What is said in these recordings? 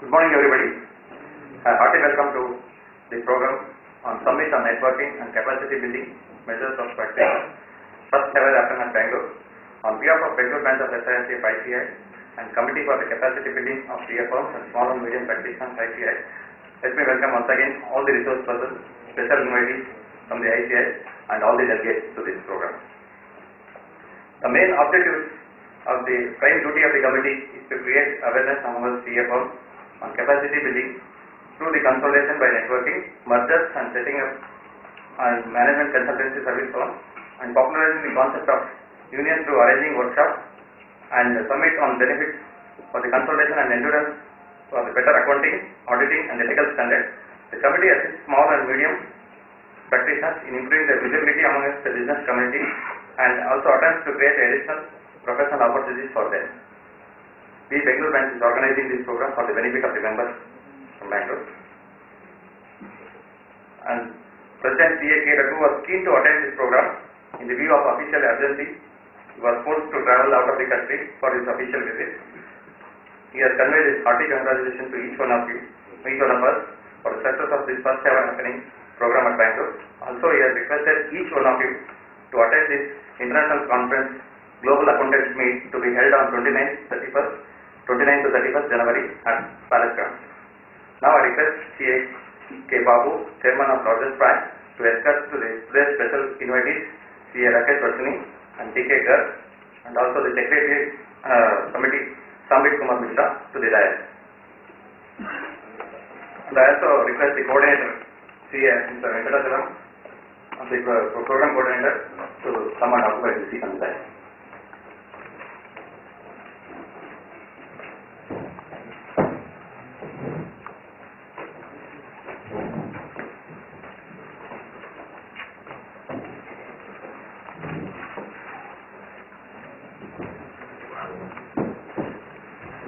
Good morning, everybody. A hearty welcome to the program on Summit on Networking and Capacity Building Measures of Practice. First ever happened at Bangalore. On behalf of Bangalore branch of ICAI and Committee for the Capacity Building of CA firms and Small and Medium Practitioners ICAI, let me welcome once again all the resource persons, special invitees from the ICAI and all the delegates to this program. The main objective of the prime duty of the committee is to create awareness among CA firms on capacity building through the consolidation by networking, mergers and setting up and management consultancy service firms, and popularizing the concept of union through arranging workshops and summit on benefits for the consolidation and endurance for the better accounting, auditing and ethical standards. The committee assists small and medium practitioners in improving their visibility amongst the business community and also attempts to create additional professional opportunities for them. The Bangalore branch is organizing this program for the benefit of the members from Bangalore. And President D.K.Garg was keen to attend this program in the view of official urgency. He was forced to travel out of the country for his official visit. He has conveyed his hearty congratulations to each one of us for the success of this first ever happening program at Bangalore. Also, he has requested each one of you to attend this international conference, Global Accountants Meet, to be held on 29th to 31st January at Palace Grounds. Now I request CA.K.L.Prashanth, Chairman of Largest Branch, to escort to the today's special invitees, CA Rakesh, Varshney and D.K.Garg, and also the Secretary Committee, Sambit, Kumar, Mishra, to the dais. And I also request the coordinator, CA Mr. Venkatachalam, and the program coordinator to come and occupy the seat on the dais.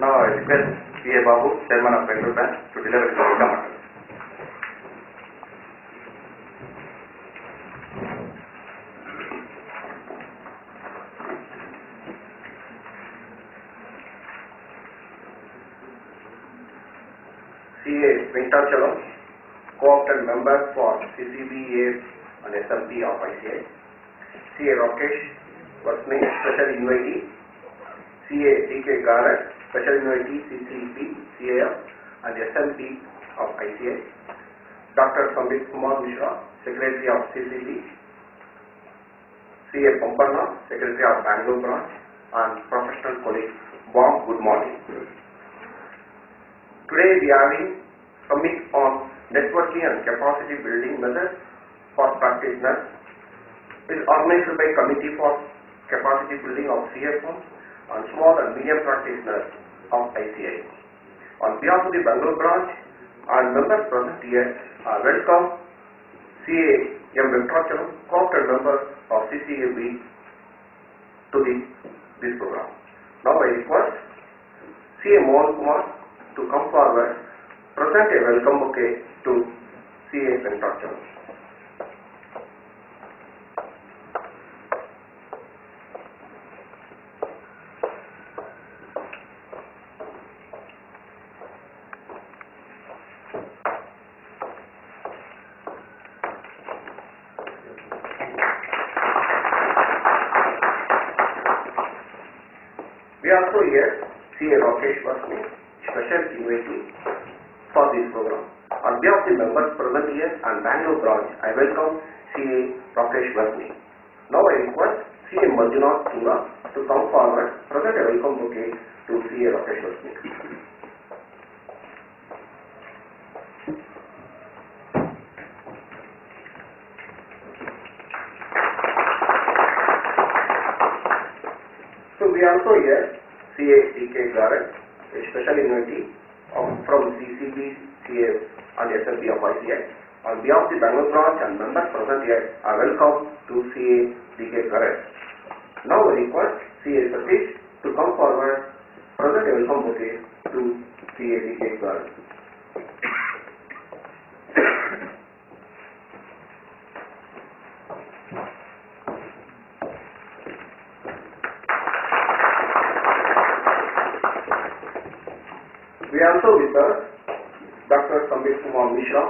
Now I request C.A. Chairman of Bangalore branch, to deliver his welcome address. CA Venkatachalam, co-opted member for CCBCAF and SMP of ICAI. CA Rakesh, Varshney, special invitee. CA D.K.Garg, special invitee CCBCAF and SMP of ICAI. Dr. Sambit Kumar Mishra, Secretary of CCB. CA Pamparna, Secretary of Bangalore branch, and professional colleagues, warm good morning. Today we are having summit on networking and capacity building measures for practitioners. It is organized by Committee for Capacity Building of CA firms and Small and Medium Practitioners of ICAI. On behalf of the Bangalore branch and members present here, I welcome CA Venkatachalam, co-opted member of CCAB, to this program. Now I request CA Kumar to come forward, present a welcome bouquet to CA Venkatachalam. We also here CA Rakesh Varshney, special invitee for this program. On behalf of the members present here and Bangalore branch, I welcome CA Rakesh Varshney. Now I request CA to come forward, present a welcome bouquet to CA Rakesh Varshney. So we also here CA D.K.Garg, a special invitee from CCBCAF and SMP of ICAI. On behalf of the Bangalore branch and members present here, I welcome to CA D.K.Garg. Now I request CA Rakesh to come forward, present a welcome bouquet to CA D.K.Garg. We also with us Dr. Sambit Mishra,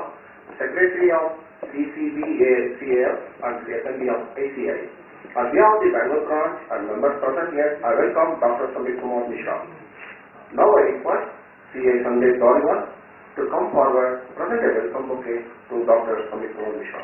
Secretary of CCBCAF and the SMP of ICAI. On behalf of the Bangalore branch and members present here, I welcome Dr. Sambit Mishra. Now I request D.K.Garg to come forward, present a welcome bouquet to Dr. Sambit Mishra.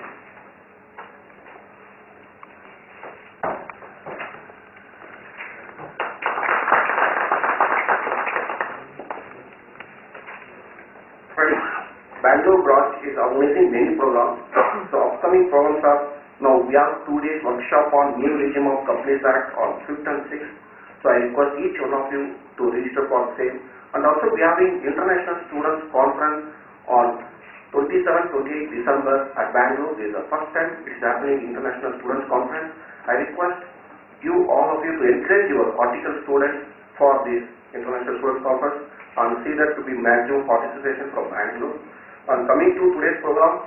Bangalore branch is organizing many programs. So upcoming programs are, now we have 2 days workshop on new regime of Companies Act on 5th and 6th. So I request each one of you to register for the same. And also we are having International Students Conference on 27-28 December at Bangalore. This is the first time it is happening, International Students Conference. I request you, all of you, to encourage your article students for this International Students Conference and see that to be maximum participation from Bangalore. And coming to today's program,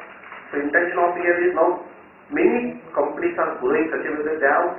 the intention of the year is now many companies are growing such a way that they have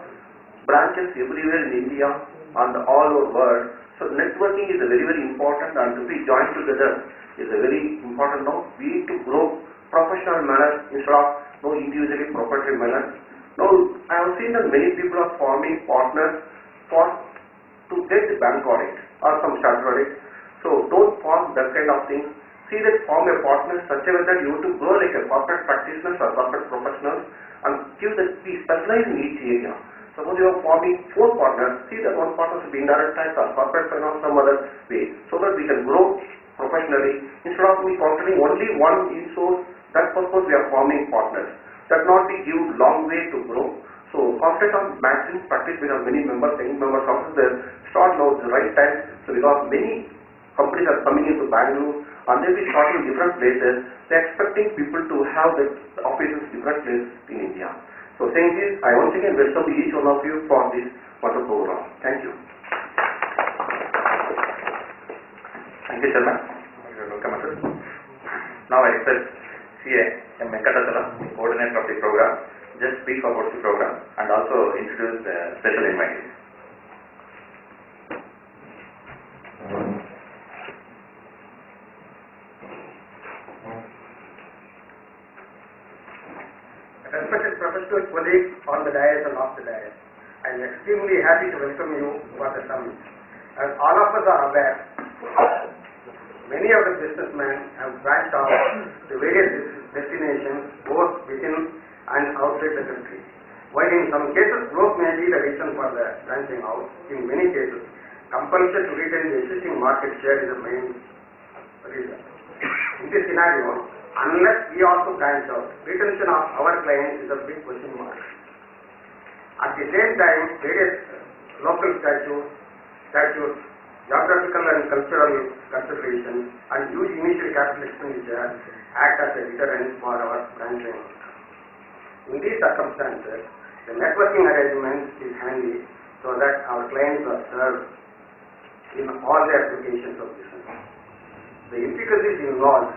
branches everywhere in India and all over the world. So networking is a very, very important, and to be joined together is a very important now. We need to grow professional manner instead of no individually proprietary manner. Now I have seen that many people are forming partners to get the bank audit or some statutory audit. So don't form that kind of things. See that form a partner such a way that you have to grow like a corporate practitioners or corporate professionals and give that be specialized in each area. Suppose you are forming 4 partners, see that one partner should be indirect tax or corporate finance some other way, so that we can grow professionally. Instead of me concentrating only one in-source, that purpose we are forming partners. That not be give long way to grow. So concentrate on maximum practice. We have many members, young members, officers, start now the right time. So because many companies are coming into Bangalore and they will be starting in different places, they are expecting people to have the offices different places in India. So saying this, I once again welcome each one of you for this wonderful program. Thank you. Thank you, Chetan. Welcome, sir. Now I request CA Venkatachalam, Co-ordinator of the program, just speak about the program and also introduce the special invitees. Respected professional colleagues on the dais and off the dais, I am extremely happy to welcome you for the summit. As all of us are aware, many of the businessmen have branched out to various destinations both within and outside the country. While in some cases growth may be the reason for the branching out, in many cases compulsion to retain the existing market share is the main reason. In this scenario, unless we also branch out, retention of our clients is a big question mark. At the same time, various local statutes, geographical and cultural considerations, and huge initial capital expenditure act as a deterrent for our branching out. In these circumstances, the networking arrangement is handy so that our clients are served in all the applications of business. The intricacies involved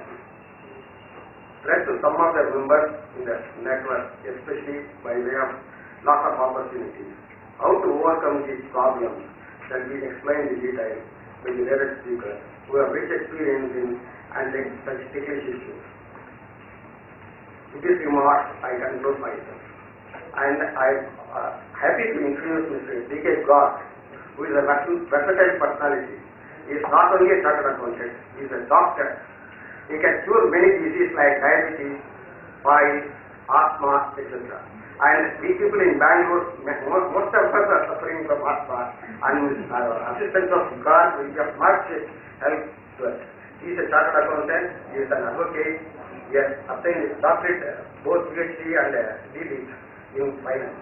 led to some of the members in the network, especially by way of loss of opportunities. How to overcome these problems shall be explained in detail by the various speakers who have rich experience in handling such ticklish issues. With these remarks, I conclude myself. And I am happy to introduce Mr. D.K.Garg, who is a versatile personality. He is not only a chartered accountant, he is a doctor. He can cure many diseases like diabetes, piles, asthma, etc. And we people in Bangalore, most of us are suffering from asthma, and assistance of Garg will be of much help to us. He is a chartered accountant, he is an advocate, he has obtained his doctorate, both PhD and DD in finance.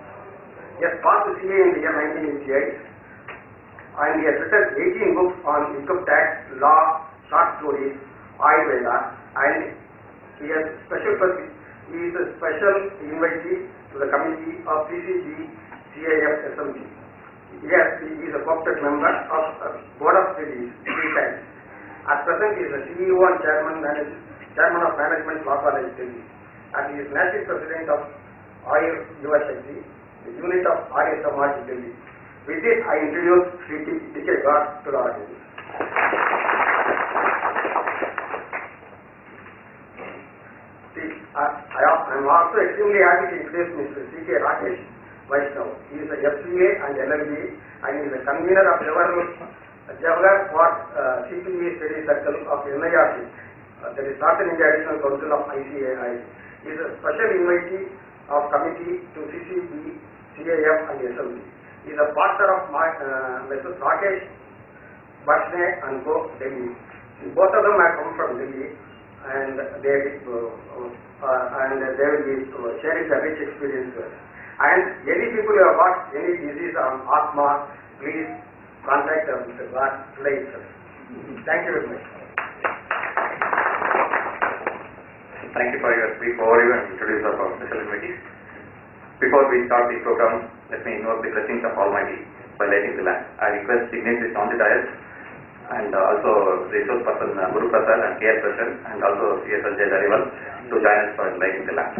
He has passed the CA in the year 1988, and he has written 18 books on income tax, law, short stories, Ayurveda, and he is a special invitee to the committee of CCBCAF SMP. He is a corporate member of Board of Studies 3 times. At present, he is the CEO and Chairman of Management Law College Delhi, and he is National President of ICAI, the unit of Arya Samaj Delhi. With this, I introduce Sri D.K.Garg to the audience. also extremely happy to introduce Mr. C.K. Rakesh Varshney. He is a FCA and LLB and he is the convener of Jawaharlal CPE Study Circle of NIRC, that is Northern India Additional Council of ICAI. He is a special invitee of committee to CCBCAF and SMPs. He is a partner of Mr. Rakesh Varshney and Co. Delhi. Both of them have come from Delhi and they will be sharing the rich experience with us. And any people who have got any disease on asthma, please contact Mr. Garg today itself. Thank you very much. Thank you for your brief overview and introduction of our special invitees. Before we start the program, let me invoke the blessings of Almighty by lighting the lamp. I request dignitaries on the dais and also resource person Guruprasad and C.A.K.L.Prashanth and also C.S. to join us for lighting the lamp.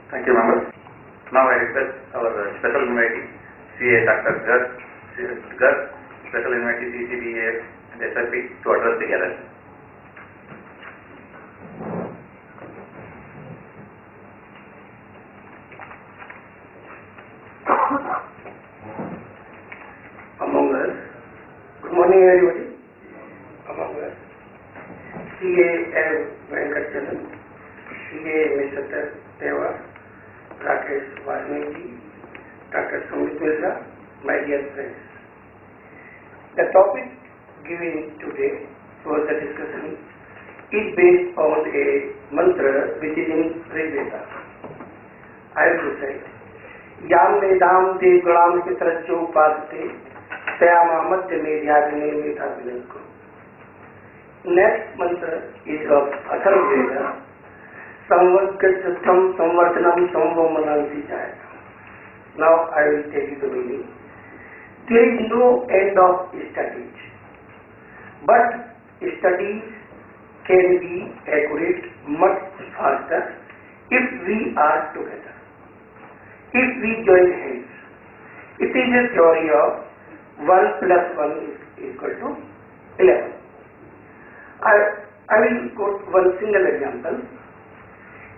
Thank you, members. Now I request our special invitee, C.A.K.L.Garg, special invitee CCBCAF and SMP to address the gathering. Among us, good morning everybody. Among us, CA Venkatachalam, CA Mishra, Rakesh, Varshney, Dr. Sambit, Mishra, my dear friends. The topic given today for the discussion is based on a mantra which is in Veda. I will recite. Yam Vedam De Gulam Pitracho Pasate Sayama Madhya Medhyagane Medhavinanko. Next mantra is of Atharvaveda. Samvartkatam Samvartanam Samvamanansi Jayata. Now I will tell you the meaning. There is no end of studies, but studies can be accurate much faster if we are together, if we join hands. It is a theory of 1 plus 1 is equal to 11. I will quote one single example.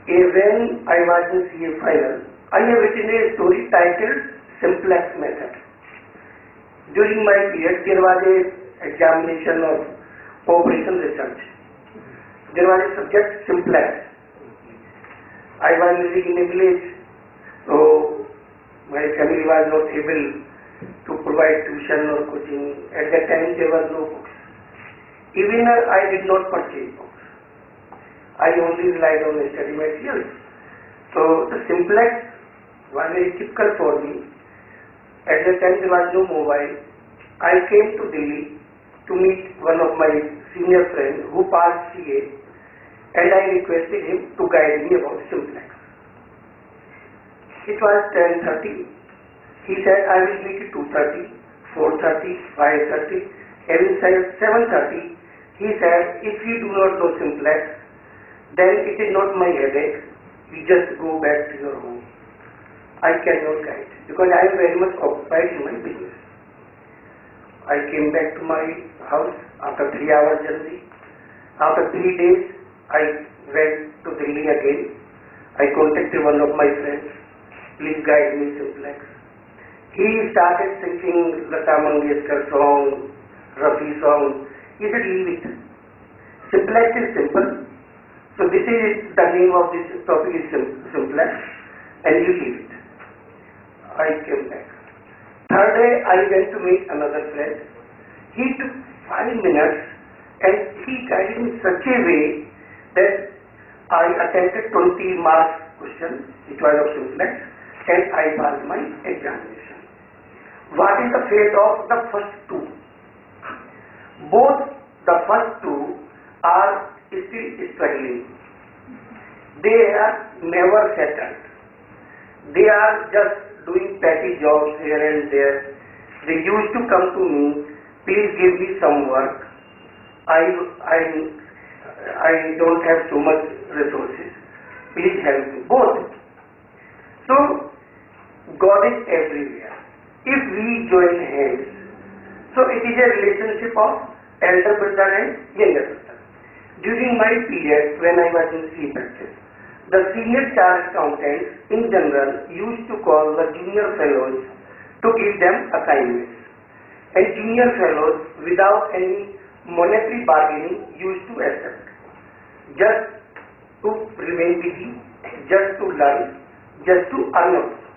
When I was in CA final, I have written a story titled Simplex Method. During my period, there was a examination of operation research. There was a subject Simplex. I was living in a village, so my family was not able to provide tuition or coaching. At that time, there was no books. Even I did not purchase books. I only relied on study materials. So the Simplex was very difficult for me. At that time there was no mobile. I came to Delhi to meet one of my senior friends who passed CA and I requested him to guide me about Simplex. It was 10:30. He said I will meet at 2:30, 4:30, 5:30, even 7:30. He said if you do not know Simplex, then it is not my headache. You just go back to your home. I cannot guide because I am very much occupied in my business. I came back to my house after 3 hours journey. After 3 days, I went to Delhi again. I contacted one of my friends, please guide me Simplex. He started singing Lata Mangeshkar song, Rafi song. He said, leave it. Simplex is simple. So this is the name of this topic is Simplex, and you leave it. I came back. Third day I went to meet another friend. He took 5 minutes and he guided me such a way that I attempted 20 marks question, which was of Simplex, and I passed my examination. What is the fate of the first two? Both the first two are still struggling. They are never settled. They are just doing petty jobs here and there. They used to come to me, please give me some work. I don't have so much resources. Please help me. Both. So, God is everywhere. If we join hands, so it is a relationship of elder brother and younger brother. During my period when I was in CA practice, the senior charge accountants in general used to call the junior fellows to give them assignments. And junior fellows, without any monetary bargaining, used to accept. Just to remain busy, just to learn, just to earn also.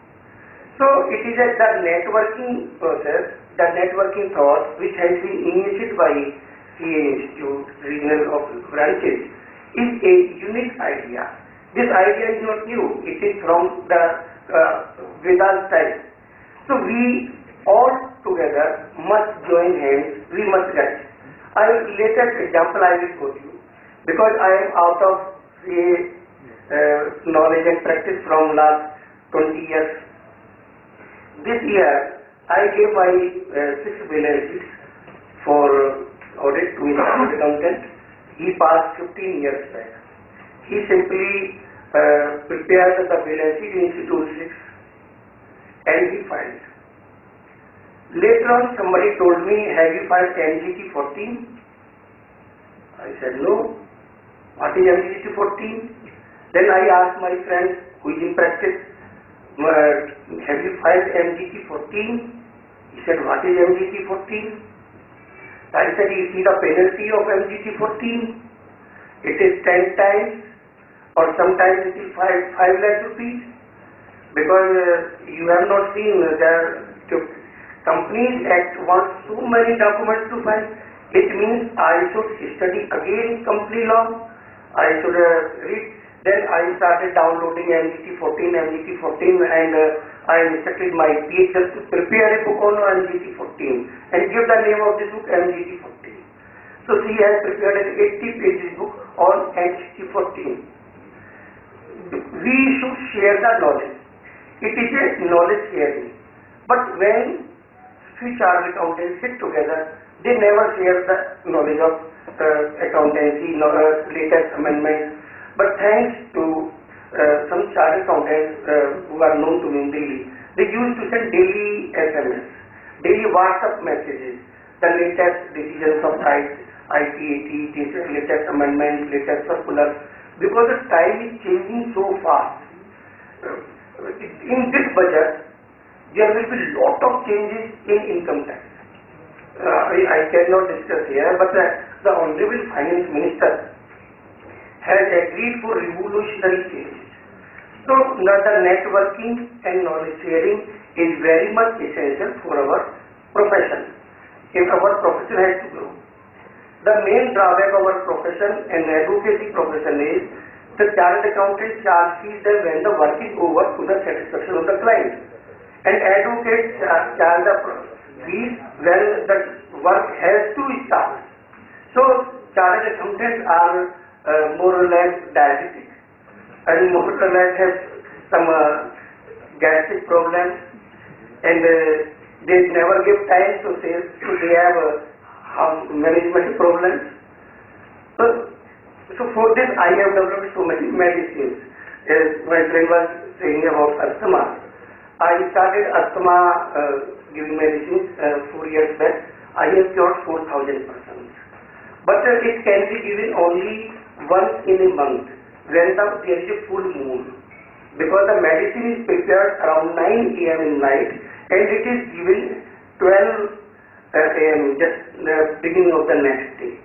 So it is the networking process, the networking thought which has been initiated by CA Institute, regional branches, is a unique idea. This idea is not new, it is from the Vedas time. So we all together must join hands, we must get. Latest example I will quote you, because I am out of knowledge and practice from last 20 years. This year I gave my 6 vacancies for audit to his accountant. He passed 15 years back. He simply prepared the vacancy in Institute 6 and he filed. Later on somebody told me, have you filed MGT 14? I said no. What is MGT 14? Then I asked my friend who is in practice, have you filed MGT 14? He said, what is MGT 14? I said, you see the penalty of MGT 14? It is 10 times or sometimes it is 5 lakh rupees. Because you have not seen the Companies Act wants so many documents to file. It means I should study again company law. I should read. Then I started downloading MGT 14, and I instructed my PH to prepare a book on MGT 14 and give the name of this book MGT 14. So she has prepared an 80 pages book on MGT 14. We should share the knowledge. It is a knowledge sharing. But when three chartered accountants sit together, they never share the knowledge of accountancy, latest amendments. But thanks to some chartered accountants who are known to me in Delhi, they used to send daily SMS, daily WhatsApp messages, the latest decisions of ICAI, latest amendments, latest circulars, because the time is changing so fast. In this budget, there will be lot of changes in income tax. I cannot discuss here, but the Honorable Finance Minister has agreed for revolutionary changes. So the networking and knowledge sharing is very much essential for our profession. If our profession has to grow. The main drawback of our profession and advocacy profession is the chartered accountant charge fees them when the work is over to the satisfaction of the client. And advocates charge the fees when the work has to start. So chartered accountants are more or less diabetic and more or less have some gastric problems, and they never give time to say, so they have management problems. So for this I have developed so many medicines. As my friend was saying about asthma, I started asthma giving medicines 4 years back. I have cured 4,000 persons. But it can be given only once in a month. went out, there is a full moon. Because the medicine is prepared around 9 AM in night and it is given 12 AM, just the beginning of the next day.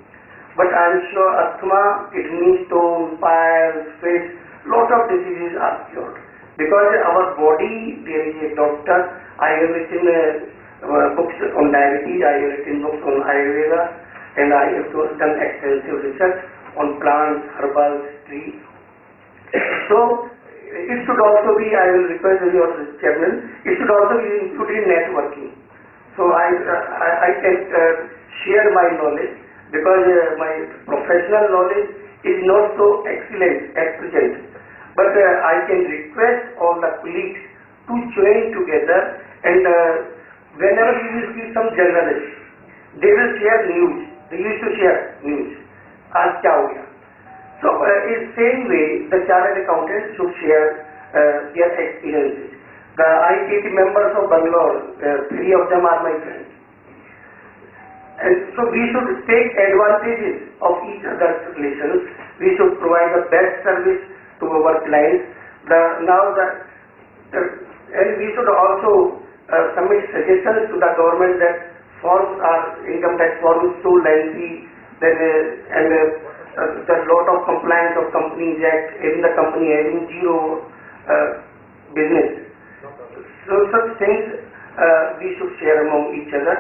But I am sure asthma, kidney stone, piles, face, lot of diseases are cured. Because our body, there is a doctor, I have written books on diabetes, I have written books on Ayurveda, and I have done extensive research on plants, herbals, trees. So, it should also be, I will request your chairman, it should also be included in networking. So, I can share my knowledge because my professional knowledge is not so excellent at present. But I can request all the colleagues to join together and whenever you will see some journalists, they will share news. They used to share news. Aaj kya ho gaya? So in same way, the chartered accountants should share their experiences. The ICAI members of Bangalore, 3 of them are my friends. And so we should take advantages of each other's relations. We should provide the best service to our clients. And we should also submit suggestions to the government that forms are income tax forms too lengthy, there's a lot of compliance of Companies Act, even the company having zero business. So such things we should share among each other,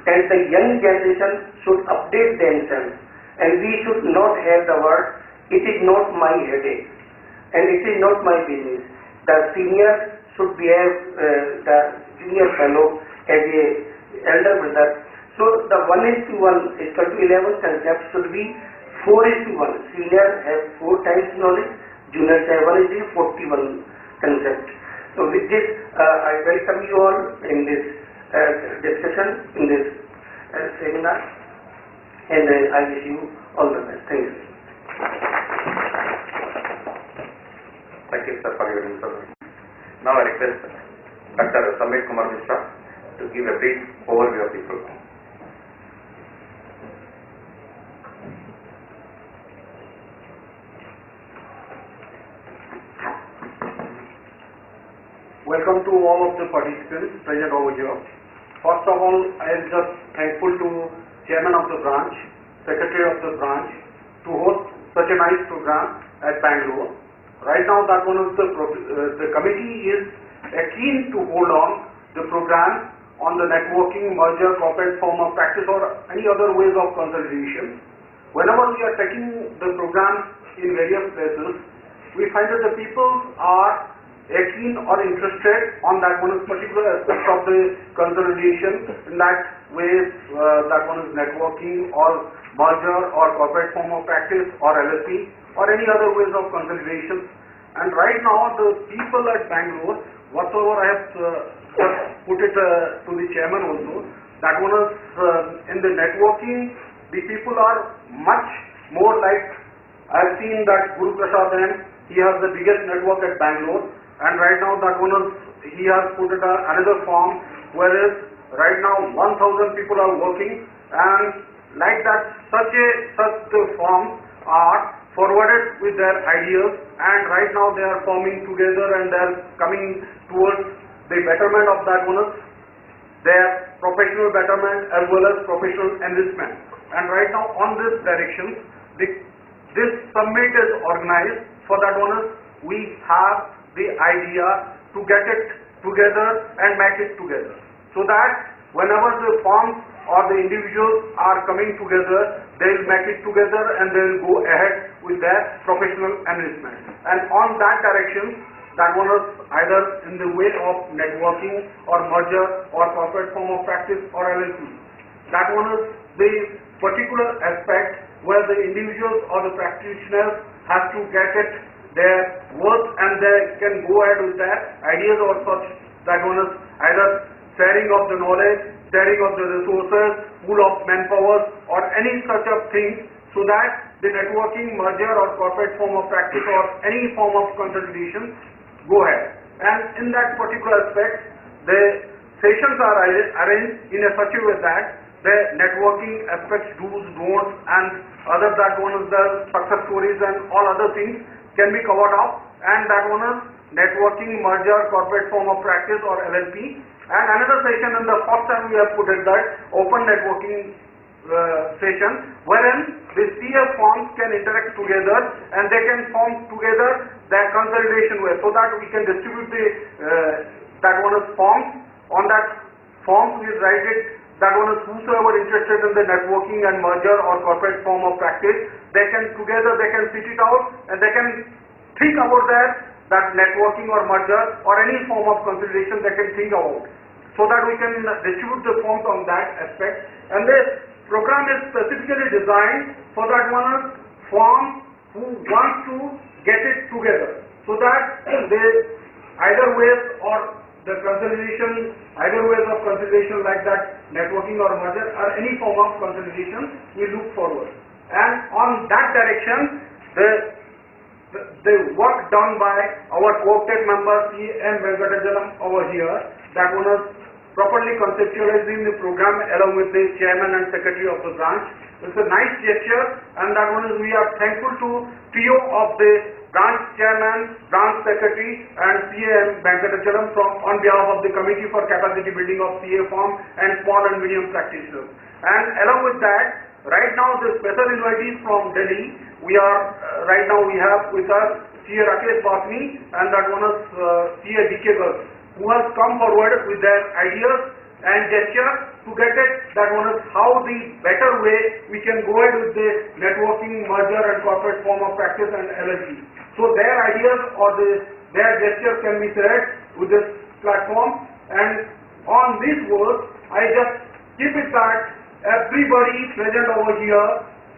and the young generation should update themselves, and we should not have the word, it is not my headache, and it is not my business. The senior should behave the junior fellow as a elder brother. So the 1:1 is equal to 11 concept should be 4:1. Senior have 4 times knowledge, juniors have 1:41 concept. So with this, I welcome you all in this discussion, in this seminar, and I wish you all the best. Thank you. Thank you, sir, for your information. Now I request Dr. Sambit Kumar Mishra to give a brief overview of the program. Welcome to all of the participants present over here. First of all, I am just thankful to Chairman of the branch, Secretary of the branch, to host such a nice program at Bangalore. Right now, that one of the committee is keen to hold on the program on the networking, merger, corporate form of practice, or any other ways of consolidation. Whenever we are taking the program in various places, we find that the people are keen or interested on that one particular aspect of the consolidation. In that way, that one is networking or merger or corporate form of practice or LLP or any other ways of consolidation. And right now, the people at Bangalore, whatsoever I have just put it to the chairman also, that one is in the networking, the people are much more like, I have seen that Guruprasad, he has the biggest network at Bangalore. And right now that one is, he has put it another form, whereas right now 1,000 people are working, and like that such forms are forwarded with their ideas, and right now they are forming together and they are coming towards the betterment of that one is their professional betterment as well as professional enrichment. And right now on this direction, this summit is organized. For that one is, we have the idea to get it together and make it together, so that whenever the firms or the individuals are coming together, they will make it together and they will go ahead with their professional enrichment. And on that direction, that one is either in the way of networking or merger or corporate form of practice or LLP. That one is the particular aspect where the individuals or the practitioners have to get it their worth and they can go ahead with their ideas or such. That one is either sharing of the knowledge, sharing of the resources, pool of manpower or any such of thing, so that the networking, merger or corporate form of practice or any form of consolidation go ahead. And in that particular aspect, the sessions are arranged in a such a way that the networking aspects, do's, don'ts, and other that one is the success stories and all other things can be covered up, and that one is networking, merger, corporate form of practice or LLP. And another session in the first time we have put it that open networking session, wherein the CA firms can interact together and they can form together their consolidation way, so that we can distribute the that one is forms. On that forms we write it, that one is whosoever interested in the networking and merger or corporate form of practice, they can together, they can sit it out and they can think about that networking or merger or any form of consolidation they can think about, so that we can distribute the forms on that aspect. And the program is specifically designed for that one is firm who wants to get it together, so that they either ways or the consolidation, either ways of consolidation like that networking or merger or any form of consolidation, we look forward. And on that direction, the work done by our co-opted member C.M. Venkatachalam over here, that one is properly conceptualizing the program along with the chairman and secretary of the branch. It's a nice gesture, and that one is we are thankful to trio of the branch chairman, branch secretary and C.M. Venkatachalam on behalf of the Committee for Capacity Building of CA Firm and Small and Medium Practitioners. And along with that, right now the special invitees from Delhi, we are right now we have with us CA Rakesh, Varshney, and that one is CA D.K.Garg, who has come forward with their ideas and gestures to get it, that one is how the better way we can go ahead with the networking, merger and corporate form of practice and LLP. So their ideas or their gestures can be shared with this platform, and on this work I just keep it that everybody present over here,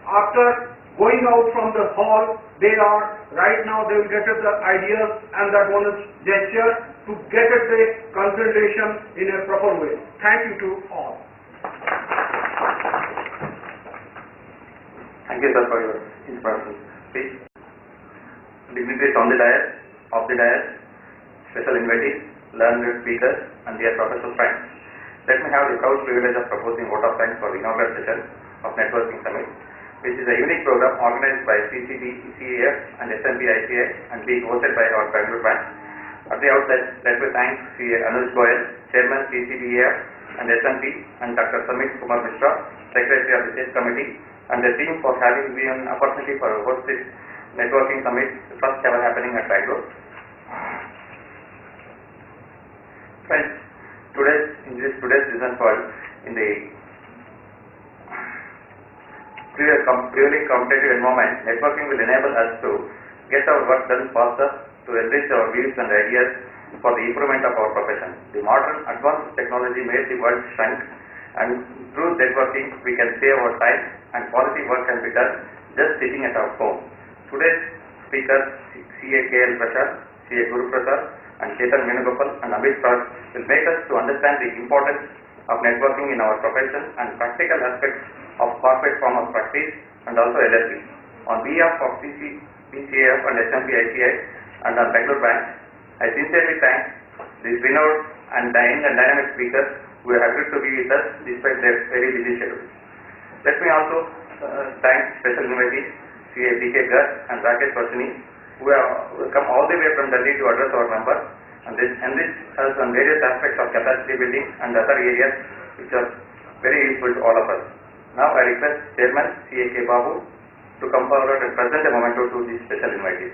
after going out from the hall, they are right now they will get the ideas and that one is gesture to get at the consultation in a proper way. Thank you to all. Thank you, sir, for your inspiration speech. Dignitaries on the dais, special invitees, learned speakers, and dear professor friends. Let me have the proud privilege of proposing vote of thanks for the inaugural session of Networking Summit, which is a unique program organized by CCBCAF and SMPICA and being hosted by our Bangalore branch. At the outset, let me thank CA Chairman CCBCAF and SMP, and Dr. Kumar Mishra, Secretary of the State Committee, and the team for having me an opportunity for host this Networking Summit, the first ever happening at Bangalore. Friends, in today's business world, in the purely competitive environment, networking will enable us to get our work done faster, to enrich our views and ideas for the improvement of our profession. The modern advanced technology made the world shrink, and through networking we can save our time and quality work can be done just sitting at our home. Today's speakers, CA.K.L.Prashanth, CA Guruprasad, and Chetan, Venugopal, and Amit will make us to understand the importance of networking in our profession and practical aspects of corporate form of practice and also LLP. On behalf of CCBCAF and SMPICA and on Bangalore branch, I sincerely thank these renowned and dynamic speakers who have agreed to be with us despite their very busy schedule. Let me also thank special invitees D.K.Garg and Rakesh Varshney, who have come all the way from Delhi to address our members and enrich us on various aspects of capacity building and other areas which are very useful to all of us. Now I request Chairman C.A.K.Babu to come forward and present a memento to these special invitees.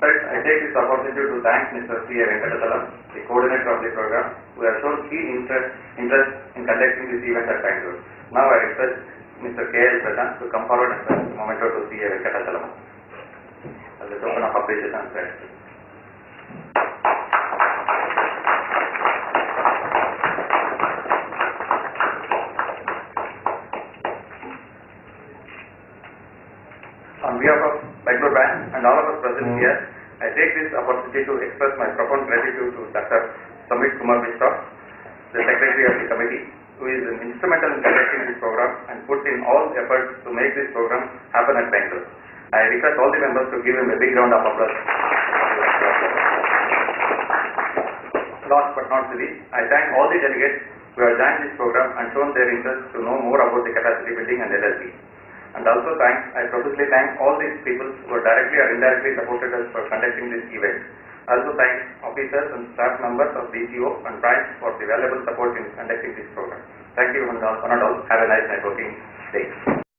I take this opportunity to thank Mr. C.A. Venkatachalam, the co-ordinator of the program, who has shown keen interest in conducting this event at Bangalore. Now I request Mr. C.A.K.L.Prashanth to come forward and present the memento to C.A. Venkatachalam as a token of appreciation and gratitude. On behalf of Bangalore branch and all of us present here, I take this opportunity to express my profound gratitude to Dr. Sambit Mishra, the Secretary of the committee, who is instrumental in conducting this program and puts in all efforts to make this program happen at Bangalore. I request all the members to give him a big round of applause. Last but not least, I thank all the delegates who have joined this program and shown their interest to know more about the capacity building and LLP. And also I profusely thank all these people who have directly or indirectly supported us for conducting this event. I also thank officers and staff members of DCO and branch for the valuable support in conducting this program. Thank you one and all. Have a nice networking day.